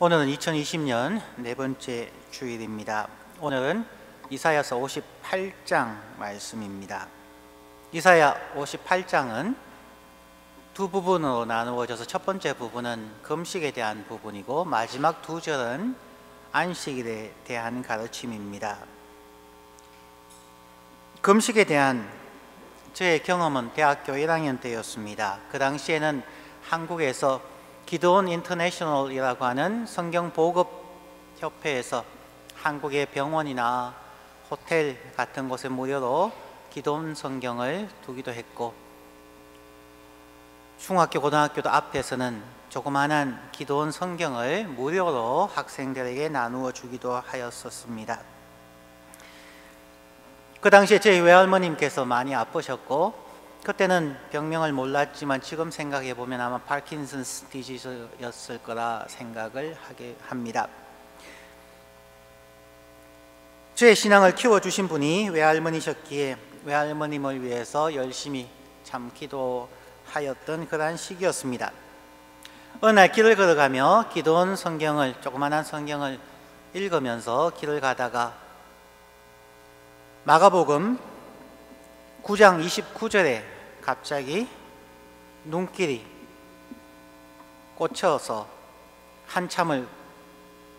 오늘은 2020년 네 번째 주일입니다. 오늘은 이사야서 58장 말씀입니다. 이사야 58장은 두 부분으로 나누어져서 첫 번째 부분은 금식에 대한 부분이고 마지막 두 절은 안식일에 대한 가르침입니다. 금식에 대한 저의 경험은 대학교 1학년 때였습니다. 그 당시에는 한국에서 기도원 인터내셔널이라고 하는 성경 보급 협회에서 한국의 병원이나 호텔 같은 곳에 무료로 기도원 성경을 두기도 했고, 중학교 고등학교도 앞에서는 조그마한 기도원 성경을 무료로 학생들에게 나누어 주기도 하였었습니다. 그 당시에 저희 외할머님께서 많이 아프셨고, 그때는 병명을 몰랐지만 지금 생각해 보면 아마 파킨슨스 디지즈였을 거라 생각을 하게 합니다. 저의 신앙을 키워주신 분이 외할머니셨기에 외할머님을 위해서 열심히 참 기도하였던 그러한 시기였습니다. 어느 날 길을 걸어가며 기도원 성경을, 조그마한 성경을 읽으면서 길을 가다가 마가복음 9장 29절에 갑자기 눈길이 꽂혀서 한참을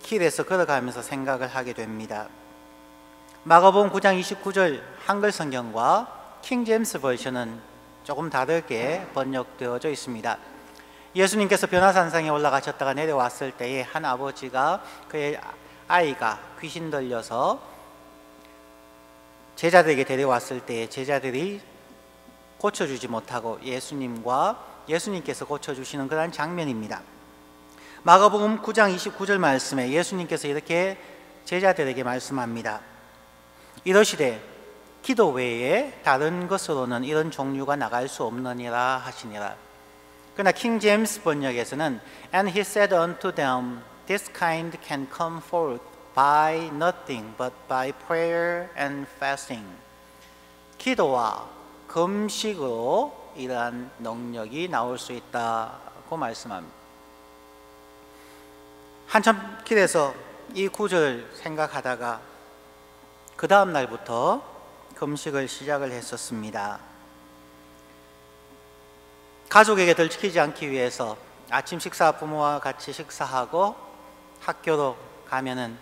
길에서 걸어가면서 생각을 하게 됩니다. 마가복음 9장 29절 한글 성경과 킹 제임스 버전은 조금 다르게 번역되어져 있습니다. 예수님께서 변화산상에 올라가셨다가 내려왔을 때에 한 아버지가 그의 아이가 귀신 들려서 제자들에게 데려왔을 때 제자들이 고쳐주지 못하고 예수님께서 고쳐주시는 그런 장면입니다. 마가복음 9장 29절 말씀에 예수님께서 이렇게 제자들에게 말씀합니다. 이러시되 기도 외에 다른 것으로는 이런 종류가 나갈 수 없느니라 하시니라. 그러나 킹 제임스 번역에서는 And he said unto them, This kind can come forth by nothing but by prayer and fasting. 기도와 금식으로 이러한 능력이 나올 수 있다고 말씀합니다. 한참 길에서 이 구절을 생각하다가 그 다음 날부터 금식을 시작을 했었습니다. 가족에게 들키지 않기 위해서 아침 식사 부모와 같이 식사하고 학교로 가면은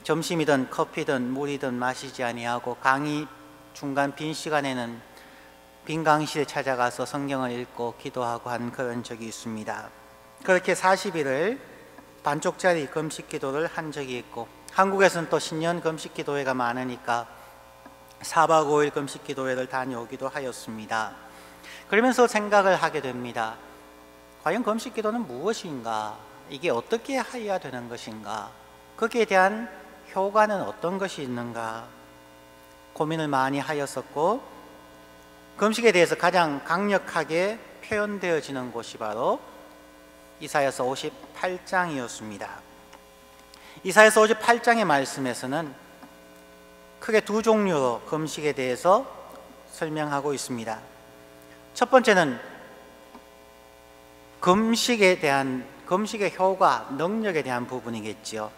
점심이든 커피든 물이든 마시지 아니하고 강의 중간 빈 시간에는 빈 강의실에 찾아가서 성경을 읽고 기도하고 한 그런 적이 있습니다. 그렇게 40일을 반쪽짜리 금식 기도를 한 적이 있고, 한국에서는 또 신년 금식 기도회가 많으니까 4박 5일 금식 기도회를 다녀오기도 하였습니다. 그러면서 생각을 하게 됩니다. 과연 금식 기도는 무엇인가? 이게 어떻게 해야 되는 것인가? 거기에 대한 효과는 어떤 것이 있는가? 고민을 많이 하였었고, 금식에 대해서 가장 강력하게 표현되어지는 곳이 바로 이사야서 58장이었습니다. 이사야서 58장의 말씀에서는 크게 두 종류로 금식에 대해서 설명하고 있습니다. 첫 번째는 금식의 효과, 능력에 대한 부분이겠지요.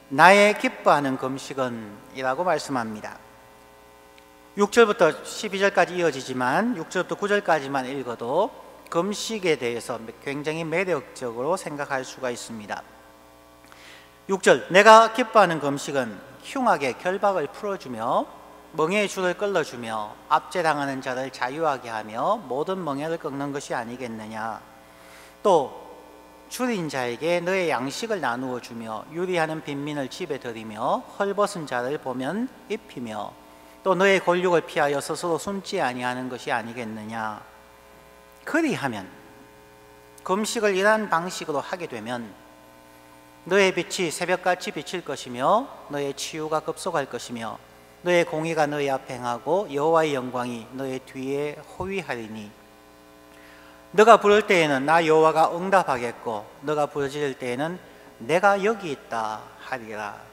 나의 기뻐하는 금식은 이라고 말씀합니다. 6절부터 12절까지 이어지지만 6절부터 9절까지만 읽어도 금식에 대해서 굉장히 매력적으로 생각할 수가 있습니다. 6절, 내가 기뻐하는 금식은 흉악의 결박을 풀어주며 멍에의 줄을 끌어주며 압제당하는 자를 자유하게 하며 모든 멍에를 꺾는 것이 아니겠느냐. 또 줄인 자에게 너의 양식을 나누어 주며 유리하는 빈민을 집에 들이며 헐벗은 자를 보면 입히며 또 너의 권력을 피하여 스스로 숨지 아니하는 것이 아니겠느냐. 그리하면 금식을 이러한 방식으로 하게 되면 너의 빛이 새벽같이 비칠 것이며 너의 치유가 급속할 것이며 너의 공의가 너희 앞에 행하고 여호와의 영광이 너의 뒤에 호위하리니 너가 부를 때에는 나 여호와가 응답하겠고 너가 부르짖을 때에는 내가 여기 있다 하리라.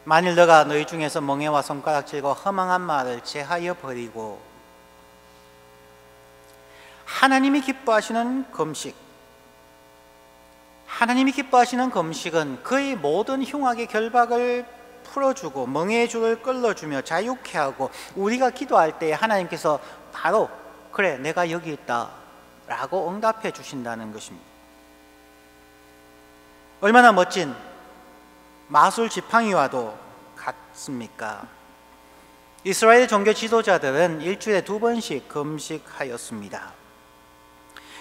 만일 너가 너희 중에서 멍에와 손가락질과 허망한 말을 제하여 버리고 하나님이 기뻐하시는 금식, 하나님이 기뻐하시는 금식은 그의 모든 흉악의 결박을 풀어주고 멍에의 줄을 끌어주며 자유케 하고, 우리가 기도할 때 하나님께서 바로 그래 내가 여기 있다 라고 응답해 주신다는 것입니다. 얼마나 멋진 마술 지팡이와도 같습니까? 이스라엘 종교 지도자들은 일주일에 2번씩 금식하였습니다.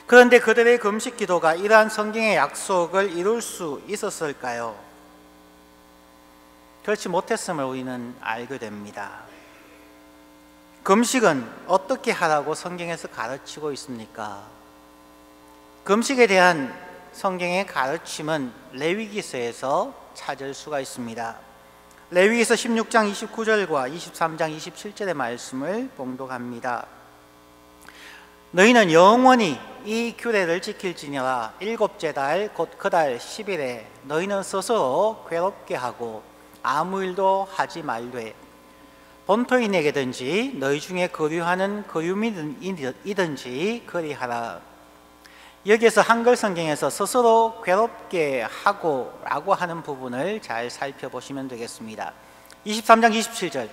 그런데 그들의 금식 기도가 이러한 성경의 약속을 이룰 수 있었을까요? 그렇지 못했음을 우리는 알게 됩니다. 금식은 어떻게 하라고 성경에서 가르치고 있습니까? 금식에 대한 성경의 가르침은 레위기서에서 찾을 수가 있습니다. 레위기서 16장 29절과 23장 27절의 말씀을 봉독합니다. 너희는 영원히 이 규례를 지킬지니라. 일곱째 달 곧 그 달 10일에 너희는 스스로 괴롭게 하고 아무 일도 하지 말되 본토인에게든지 너희 중에 거류하는 거류민이든지 그리하라. 여기에서 한글 성경에서 스스로 괴롭게 하고 라고 하는 부분을 잘 살펴보시면 되겠습니다. 23장 27절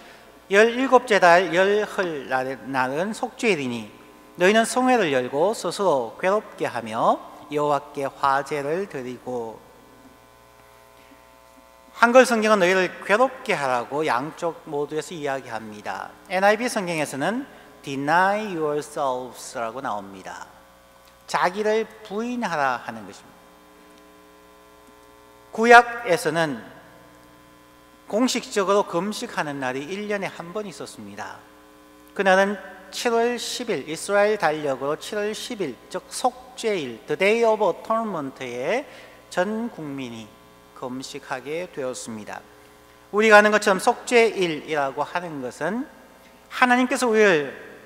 17째 달 열흘 날은 속죄일이니 너희는 성회를 열고 스스로 괴롭게 하며 여호와께 화제를 드리고. 한글 성경은 너희를 괴롭게 하라고 양쪽 모두에서 이야기합니다. NIV 성경에서는 deny yourselves라고 나옵니다. 자기를 부인하라 하는 것입니다. 구약에서는 공식적으로 금식하는 날이 1년에 한 번 있었습니다. 그날은 7월 10일, 이스라엘 달력으로 7월 10일, 즉 속죄일, The Day of Atonement에 전 국민이 금식하게 되었습니다. 우리가 아는 것처럼 속죄일이라고 하는 것은 하나님께서 우리를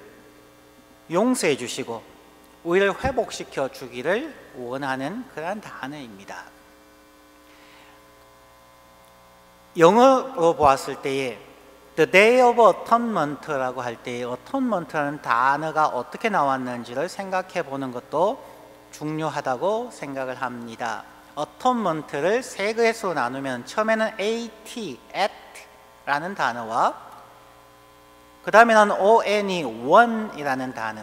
용서해 주시고 우리를 회복시켜 주기를 원하는 그러한 단어입니다. 영어로 보았을 때에 The Day of Atonement라고 할 때에 Atonement라는 단어가 어떻게 나왔는지를 생각해 보는 것도 중요하다고 생각을 합니다. Atonement를 세 개수로 나누면 처음에는 at, at라는 단어와 그 다음에는 on이 one이라는 단어,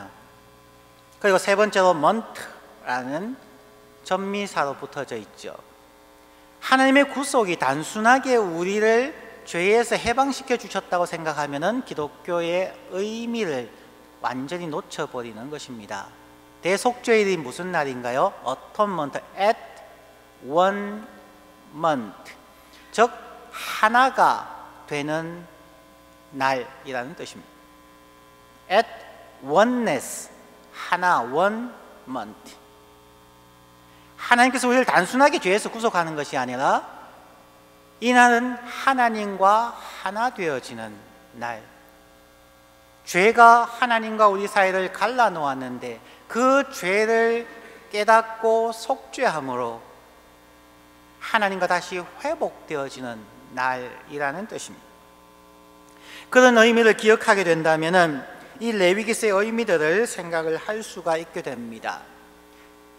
그리고 세 번째로 month라는 전미사로 붙어져 있죠. 하나님의 구속이 단순하게 우리를 죄에서 해방시켜 주셨다고 생각하면 기독교의 의미를 완전히 놓쳐버리는 것입니다. 대속죄일이 무슨 날인가요? Atonement at one month, 즉 하나가 되는 날이라는 뜻입니다. At oneness, 하나, one month. 하나님께서 우리를 단순하게 죄에서 구속하는 것이 아니라 이 날은 하나님과 하나 되어지는 날. 죄가 하나님과 우리 사이를 갈라놓았는데 그 죄를 깨닫고 속죄함으로 하나님과 다시 회복되어지는 날이라는 뜻입니다. 그런 의미를 기억하게 된다면 이 레위기서의 의미들을 생각을 할 수가 있게 됩니다.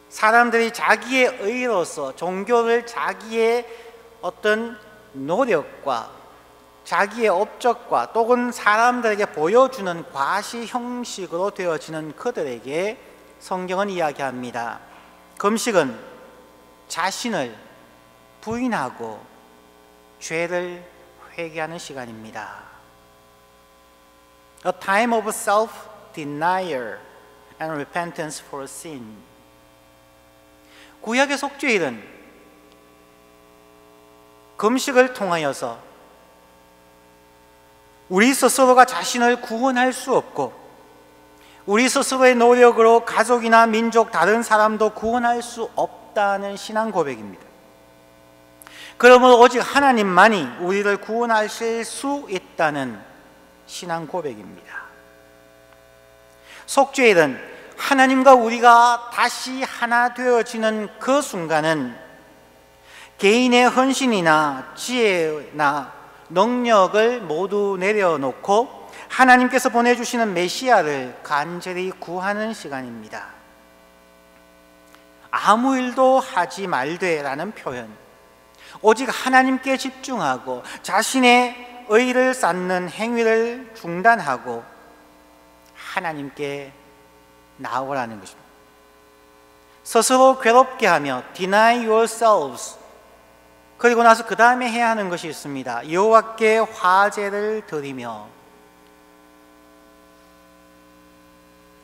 사람들이 자기의 의로서 종교를 자기의 어떤 노력과 자기의 업적과 또는 사람들에게 보여주는 과시 형식으로 되어지는 그들에게 성경은 이야기합니다. 금식은 자신을 부인하고 죄를 회개하는 시간입니다. A time of self-denial and repentance for sin. 구약의 속죄일은 금식을 통하여서 우리 스스로가 자신을 구원할 수 없고 우리 스스로의 노력으로 가족이나 민족 다른 사람도 구원할 수 없다는 신앙 고백입니다. 그러므로 오직 하나님만이 우리를 구원하실 수 있다는 신앙 고백입니다. 속죄일은 하나님과 우리가 다시 하나 되어지는 그 순간은 개인의 헌신이나 지혜나 능력을 모두 내려놓고 하나님께서 보내주시는 메시아를 간절히 구하는 시간입니다. 아무 일도 하지 말되라는 표현, 오직 하나님께 집중하고 자신의 의를 쌓는 행위를 중단하고 하나님께 나오라는 것입니다. 스스로 괴롭게 하며 deny yourselves, 그리고 나서 그 다음에 해야 하는 것이 있습니다. 여호와께 화제를 드리며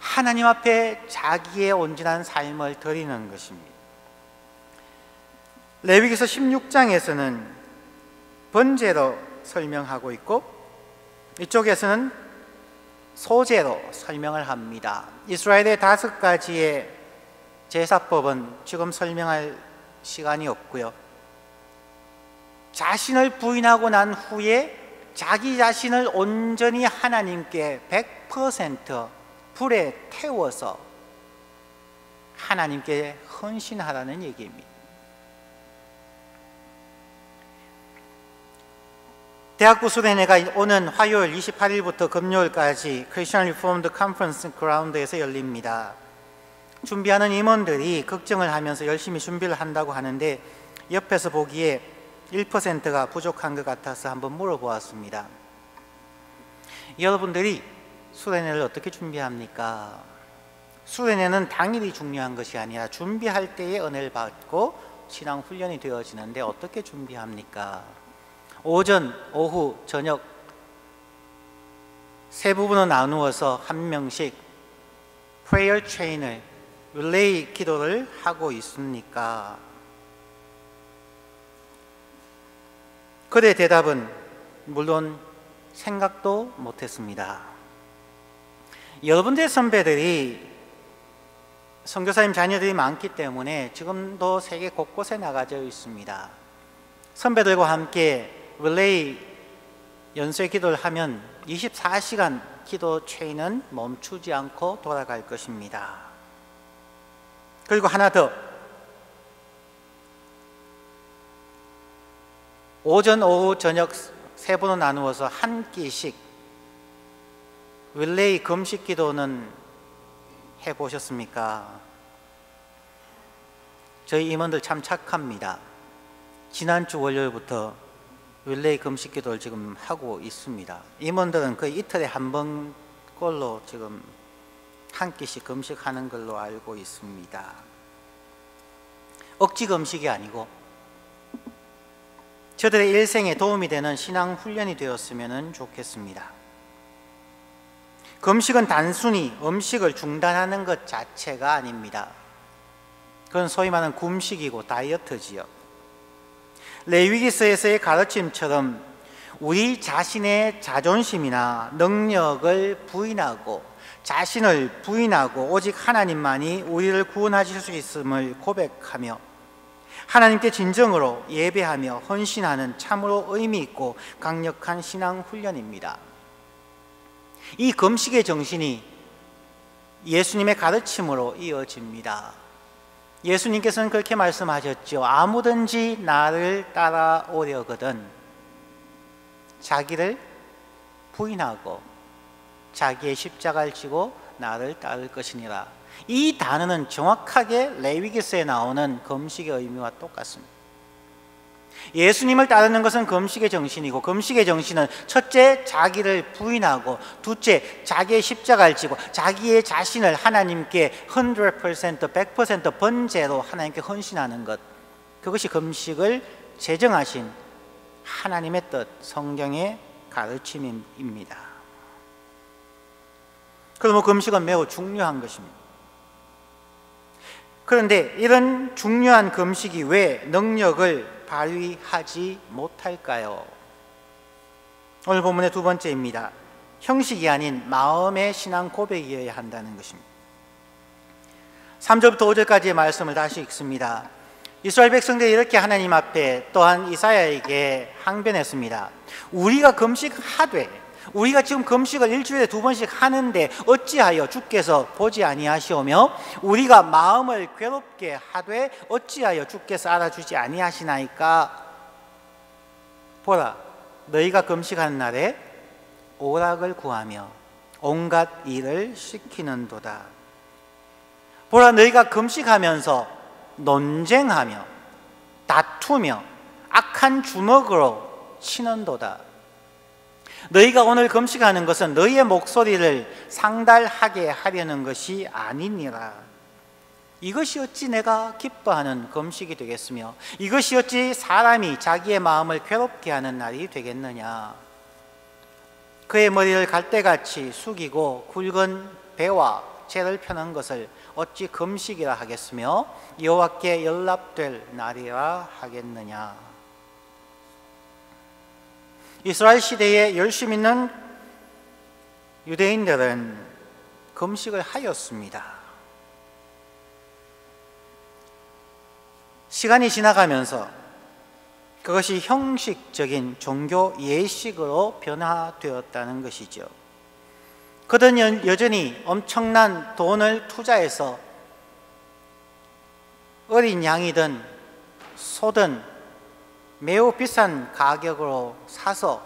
하나님 앞에 자기의 온전한 삶을 드리는 것입니다. 레위기서 16장에서는 번제로 설명하고 있고 이쪽에서는 소제로 설명을 합니다. 이스라엘의 5가지의 제사법은 지금 설명할 시간이 없고요. 자신을 부인하고 난 후에 자기 자신을 온전히 하나님께 100% 불에 태워서 하나님께 헌신하라는 얘기입니다. 대학부 수련회가 오는 화요일 28일부터 금요일까지 크리스천 리포먼드 컨퍼런스 그라운드에서 열립니다. 준비하는 임원들이 걱정을 하면서 열심히 준비를 한다고 하는데 옆에서 보기에 1%가 부족한 것 같아서 한번 물어보았습니다. 여러분들이 수련회를 어떻게 준비합니까? 수련회는 당일이 중요한 것이 아니라 준비할 때에 은혜를 받고 신앙 훈련이 되어지는데 어떻게 준비합니까? 오전, 오후, 저녁 세 부분으로 나누어서 한 명씩 프레이어 체인을 릴레이 기도를 하고 있습니까? 그의 대답은 물론 생각도 못했습니다. 여러분들의 선배들이 선교사님 자녀들이 많기 때문에 지금도 세계 곳곳에 나가져 있습니다. 선배들과 함께 릴레이 연쇄 기도를 하면 24시간 기도 체인은 멈추지 않고 돌아갈 것입니다. 그리고 하나 더, 오전, 오후, 저녁 세 번으로 나누어서 한 끼씩 릴레이 금식 기도는 해보셨습니까? 저희 임원들 참 착합니다. 지난주 월요일부터 릴레이 금식 기도를 지금 하고 있습니다. 임원들은 거의 이틀에 한 번꼴로 지금 한 끼씩 금식하는 걸로 알고 있습니다. 억지 금식이 아니고 저들의 일생에 도움이 되는 신앙 훈련이 되었으면 좋겠습니다. 금식은 단순히 음식을 중단하는 것 자체가 아닙니다. 그건 소위 말하는 굶식이고 다이어트지요. 레위기서에서의 가르침처럼 우리 자신의 자존심이나 능력을 부인하고 자신을 부인하고 오직 하나님만이 우리를 구원하실 수 있음을 고백하며 하나님께 진정으로 예배하며 헌신하는 참으로 의미 있고 강력한 신앙 훈련입니다. 이 금식의 정신이 예수님의 가르침으로 이어집니다. 예수님께서는 그렇게 말씀하셨죠. 아무든지 나를 따라오려거든 자기를 부인하고 자기의 십자가를 지고 나를 따를 것이니라. 이 단어는 정확하게 레위기서에 나오는 금식의 의미와 똑같습니다. 예수님을 따르는 것은 금식의 정신이고 금식의 정신은 첫째 자기를 부인하고 둘째 자기의 십자가를 지고 자기의 자신을 하나님께 100% 번제로 하나님께 헌신하는 것, 그것이 금식을 제정하신 하나님의 뜻, 성경의 가르침입니다. 그러므로 금식은 매우 중요한 것입니다. 그런데 이런 중요한 금식이 왜 능력을 발휘하지 못할까요? 오늘 본문의 두 번째입니다. 형식이 아닌 마음의 신앙 고백이어야 한다는 것입니다. 3절부터 5절까지의 말씀을 다시 읽습니다. 이스라엘 백성들이 이렇게 하나님 앞에 또한 이사야에게 항변했습니다. 우리가 금식하되 우리가 지금 금식을 일주일에 2번씩 하는데 어찌하여 주께서 보지 아니하시오며 우리가 마음을 괴롭게 하되 어찌하여 주께서 알아주지 아니하시나이까? 보라, 너희가 금식하는 날에 오락을 구하며 온갖 일을 시키는도다. 보라, 너희가 금식하면서 논쟁하며 다투며 악한 주먹으로 치는도다. 너희가 오늘 금식하는 것은 너희의 목소리를 상달하게 하려는 것이 아니니라. 이것이 어찌 내가 기뻐하는 금식이 되겠으며 이것이 어찌 사람이 자기의 마음을 괴롭게 하는 날이 되겠느냐. 그의 머리를 갈대같이 숙이고 굵은 배와 채를 펴는 것을 어찌 금식이라 하겠으며 여호와께 연락될 날이라 하겠느냐. 이스라엘 시대에 열심 있는 유대인들은 금식을 하였습니다. 시간이 지나가면서 그것이 형식적인 종교 예식으로 변화되었다는 것이죠. 그들은 여전히 엄청난 돈을 투자해서 어린 양이든 소든 매우 비싼 가격으로 사서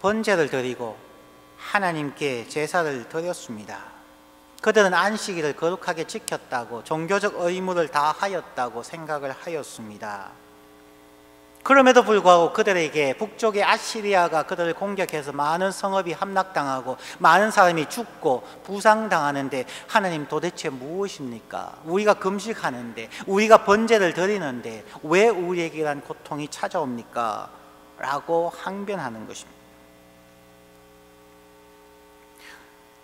번제를 드리고 하나님께 제사를 드렸습니다. 그들은 안식일을 거룩하게 지켰다고, 종교적 의무를 다하였다고 생각을 하였습니다. 그럼에도 불구하고 그들에게 북쪽의 아시리아가 그들을 공격해서 많은 성읍이 함락당하고 많은 사람이 죽고 부상당하는데 하나님 도대체 무엇입니까? 우리가 금식하는데, 우리가 번제를 드리는데 왜 우리에게 이런 고통이 찾아옵니까? 라고 항변하는 것입니다.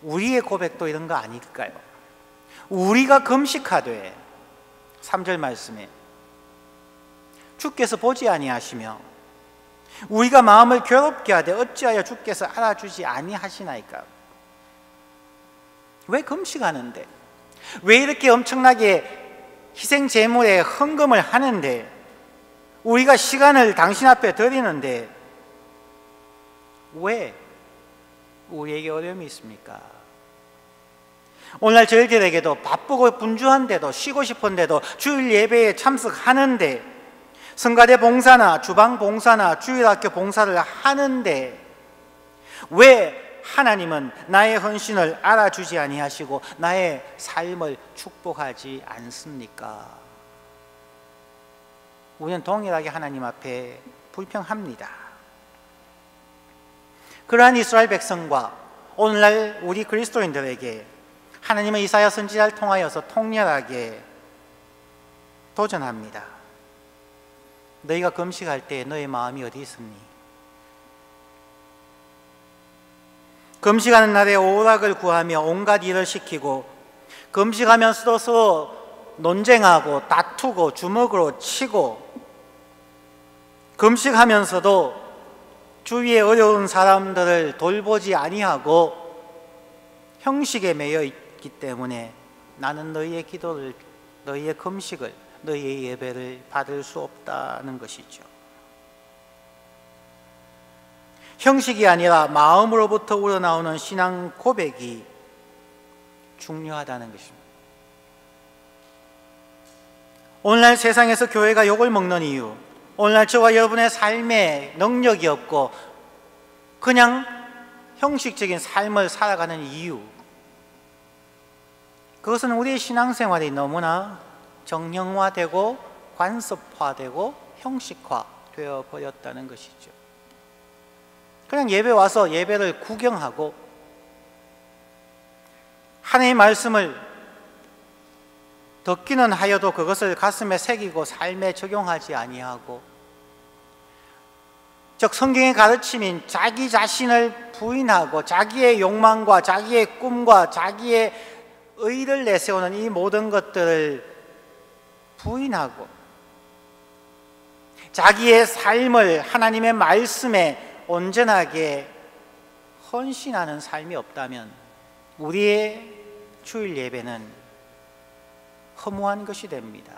우리의 고백도 이런 거 아닐까요? 우리가 금식하되 3절 말씀에 주께서 보지 아니하시며 우리가 마음을 괴롭게 하되 어찌하여 주께서 알아주지 아니하시나이까? 왜 금식하는데? 왜 이렇게 엄청나게 희생 제물에 헌금을 하는데, 우리가 시간을 당신 앞에 드리는데 왜 우리에게 어려움이 있습니까? 오늘날 저희들에게도 바쁘고 분주한데도, 쉬고 싶은데도 주일 예배에 참석하는데, 성가대 봉사나 주방 봉사나 주일학교 봉사를 하는데 왜 하나님은 나의 헌신을 알아주지 아니하시고 나의 삶을 축복하지 않습니까? 우리는 동일하게 하나님 앞에 불평합니다. 그러한 이스라엘 백성과 오늘날 우리 그리스도인들에게 하나님은 이사야 선지자를 통하여서 통렬하게 도전합니다. 너희가 금식할 때 너의 마음이 어디 있습니? 금식하는 날에 오락을 구하며 온갖 일을 시키고 금식하면서도 서로 논쟁하고 다투고 주먹으로 치고 금식하면서도 주위에 어려운 사람들을 돌보지 아니하고 형식에 매여 있기 때문에 나는 너희의 기도를, 너희의 금식을, 너희의 예배를 받을 수 없다는 것이죠. 형식이 아니라 마음으로부터 우러나오는 신앙 고백이 중요하다는 것입니다. 오늘날 세상에서 교회가 욕을 먹는 이유, 오늘날 저와 여러분의 삶에 능력이 없고 그냥 형식적인 삶을 살아가는 이유, 그것은 우리의 신앙생활이 너무나 정형화되고 관습화되고 형식화되어 버렸다는 것이죠. 그냥 예배 와서 예배를 구경하고 하나님의 말씀을 듣기는 하여도 그것을 가슴에 새기고 삶에 적용하지 아니하고, 즉 성경의 가르침인 자기 자신을 부인하고 자기의 욕망과 자기의 꿈과 자기의 의를 내세우는 이 모든 것들을 부인하고 자기의 삶을 하나님의 말씀에 온전하게 헌신하는 삶이 없다면 우리의 주일 예배는 허무한 것이 됩니다.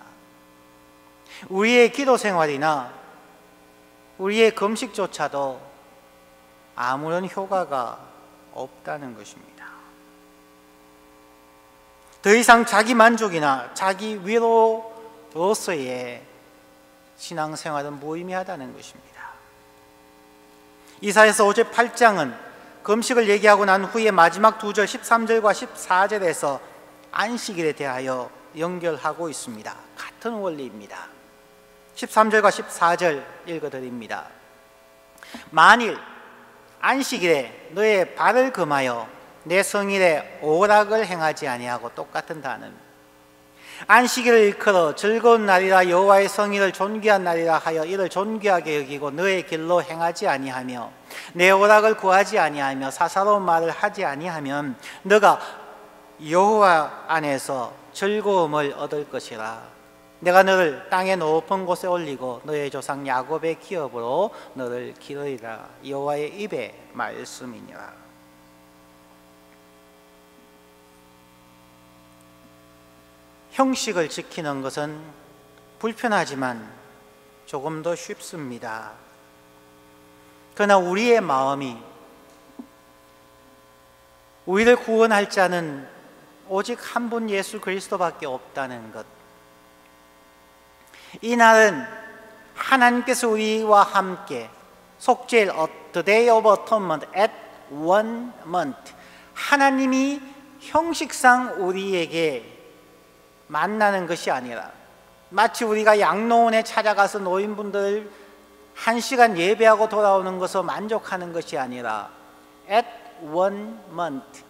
우리의 기도 생활이나 우리의 금식조차도 아무런 효과가 없다는 것입니다. 더 이상 자기 만족이나 자기 위로로서의 신앙생활은 무의미하다는 것입니다. 이사야서 5절 8장은 금식을 얘기하고 난 후에 마지막 2절 13절과 14절에서 안식일에 대하여 연결하고 있습니다. 같은 원리입니다. 13절과 14절 읽어드립니다. 만일 안식일에 너의 발을 금하여 내 성일에 오락을 행하지 아니하고, 똑같은 단어입니다. 안식일을 일컬어 즐거운 날이라 여호와의 성일을 존귀한 날이라 하여 이를 존귀하게 여기고 너의 길로 행하지 아니하며 내 오락을 구하지 아니하며 사사로운 말을 하지 아니하면 너가 여호와 안에서 즐거움을 얻을 것이라. 내가 너를 땅의 높은 곳에 올리고 너의 조상 야곱의 기업으로 너를 기르리라. 여호와의 입의 말씀이니라. 형식을 지키는 것은 불편하지만 조금 더 쉽습니다. 그러나 우리의 마음이, 우리를 구원할 자는 오직 한 분 예수 그리스도밖에 없다는 것, 이 날은 하나님께서 우리와 함께 속죄일 The Day of Atonement at one month, 하나님이 형식상 우리에게 만나는 것이 아니라 마치 우리가 양로원에 찾아가서 노인분들 1시간 예배하고 돌아오는 것을 만족하는 것이 아니라 at one month,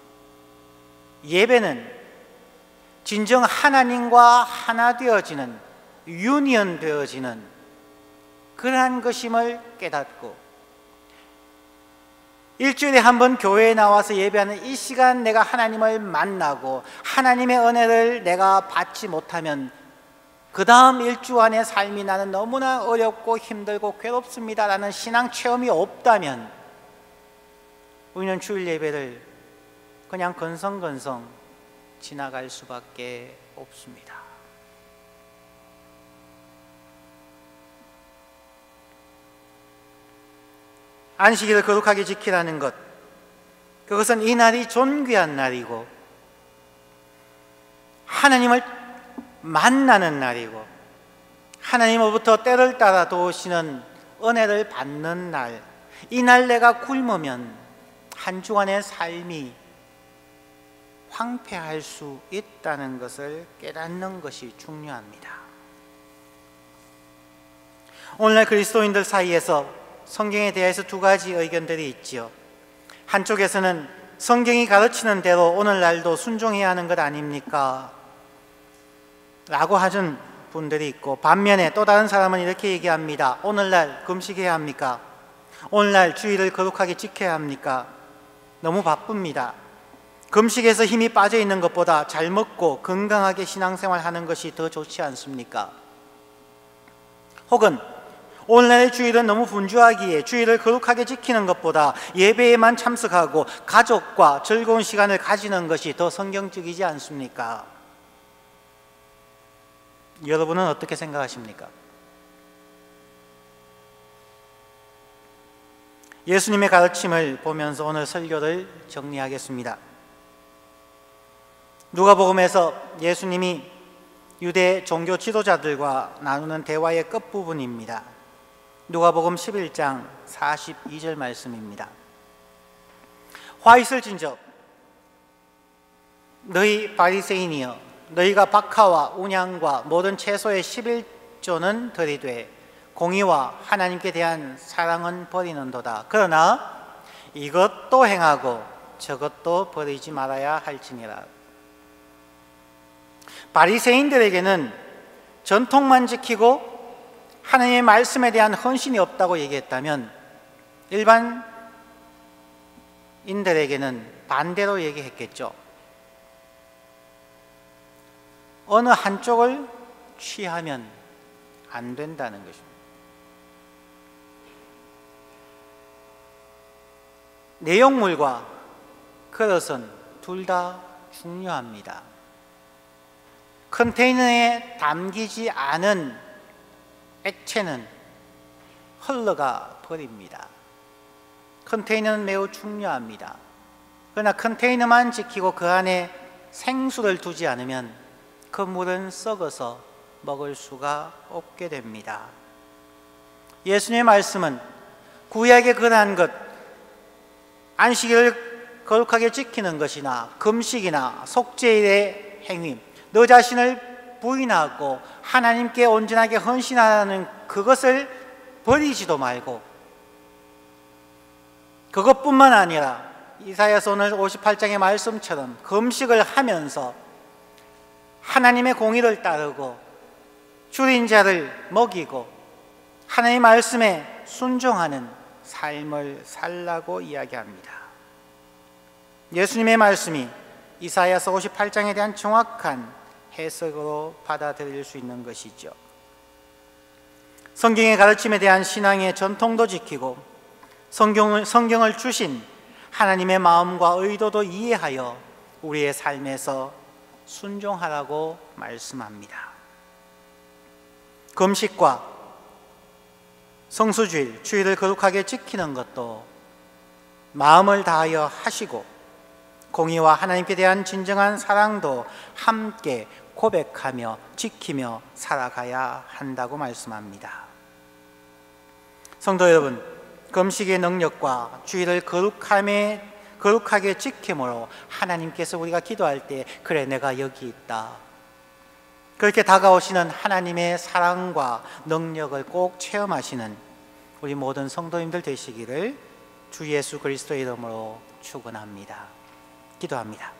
예배는 진정 하나님과 하나 되어지는, 유니언 되어지는 그러한 것임을 깨닫고, 일주일에 한 번 교회에 나와서 예배하는 이 시간 내가 하나님을 만나고 하나님의 은혜를 내가 받지 못하면 그 다음 일주안의 삶이 나는 너무나 어렵고 힘들고 괴롭습니다 라는 신앙 체험이 없다면 우리는 주일 예배를 그냥 건성건성 지나갈 수밖에 없습니다. 안식일을 거룩하게 지키라는 것, 그것은 이 날이 존귀한 날이고 하나님을 만나는 날이고 하나님으로부터 때를 따라 도우시는 은혜를 받는 날, 이 날 내가 굶으면 한 주간의 삶이 황폐할 수 있다는 것을 깨닫는 것이 중요합니다. 오늘날 그리스도인들 사이에서 성경에 대해서 두 가지 의견들이 있지요. 한쪽에서는 성경이 가르치는 대로 오늘날도 순종해야 하는 것 아닙니까? 라고 하는 분들이 있고, 반면에 또 다른 사람은 이렇게 얘기합니다. 오늘날 금식해야 합니까? 오늘날 주일을 거룩하게 지켜야 합니까? 너무 바쁩니다. 금식에서 힘이 빠져 있는 것보다 잘 먹고 건강하게 신앙생활하는 것이 더 좋지 않습니까? 혹은 오늘날의 주일은 너무 분주하기에 주일을 거룩하게 지키는 것보다 예배에만 참석하고 가족과 즐거운 시간을 가지는 것이 더 성경적이지 않습니까? 여러분은 어떻게 생각하십니까? 예수님의 가르침을 보면서 오늘 설교를 정리하겠습니다. 누가복음에서 예수님이 유대 종교 지도자들과 나누는 대화의 끝부분입니다. 누가복음 11장 42절 말씀입니다. 화 있을진저 너희 바리새인이여, 너희가 박하와 운양과 모든 채소의 11조는 들이되 공의와 하나님께 대한 사랑은 버리는도다. 그러나 이것도 행하고 저것도 버리지 말아야 할지니라. 바리새인들에게는 전통만 지키고 하나님의 말씀에 대한 헌신이 없다고 얘기했다면, 일반인들에게는 반대로 얘기했겠죠. 어느 한쪽을 취하면 안 된다는 것입니다. 내용물과 그릇은 둘 다 중요합니다. 컨테이너에 담기지 않은 액체는 흘러가 버립니다. 컨테이너는 매우 중요합니다. 그러나 컨테이너만 지키고 그 안에 생수를 두지 않으면 그 물은 썩어서 먹을 수가 없게 됩니다. 예수님의 말씀은 구약에 그러한 것, 안식일을 거룩하게 지키는 것이나 금식이나 속죄일의 행위, 너 자신을 부인하고 하나님께 온전하게 헌신하는 그것을 버리지도 말고, 그것뿐만 아니라 이사야서 오늘 58장의 말씀처럼 금식을 하면서 하나님의 공의를 따르고 줄인 자를 먹이고 하나님의 말씀에 순종하는 삶을 살라고 이야기합니다. 예수님의 말씀이 이사야서 58장에 대한 정확한 해석으로 받아들일 수 있는 것이죠. 성경의 가르침에 대한 신앙의 전통도 지키고 성경을 주신 하나님의 마음과 의도도 이해하여 우리의 삶에서 순종하라고 말씀합니다. 금식과 성수주일, 주일을 거룩하게 지키는 것도 마음을 다하여 하시고 공의와 하나님께 대한 진정한 사랑도 함께 고백하며 지키며 살아가야 한다고 말씀합니다. 성도 여러분, 금식의 능력과 주일을 거룩하게 지킴으로 하나님께서 우리가 기도할 때 그래 내가 여기 있다, 그렇게 다가오시는 하나님의 사랑과 능력을 꼭 체험하시는 우리 모든 성도님들 되시기를 주 예수 그리스도의 이름으로 축원합니다. 기도합니다.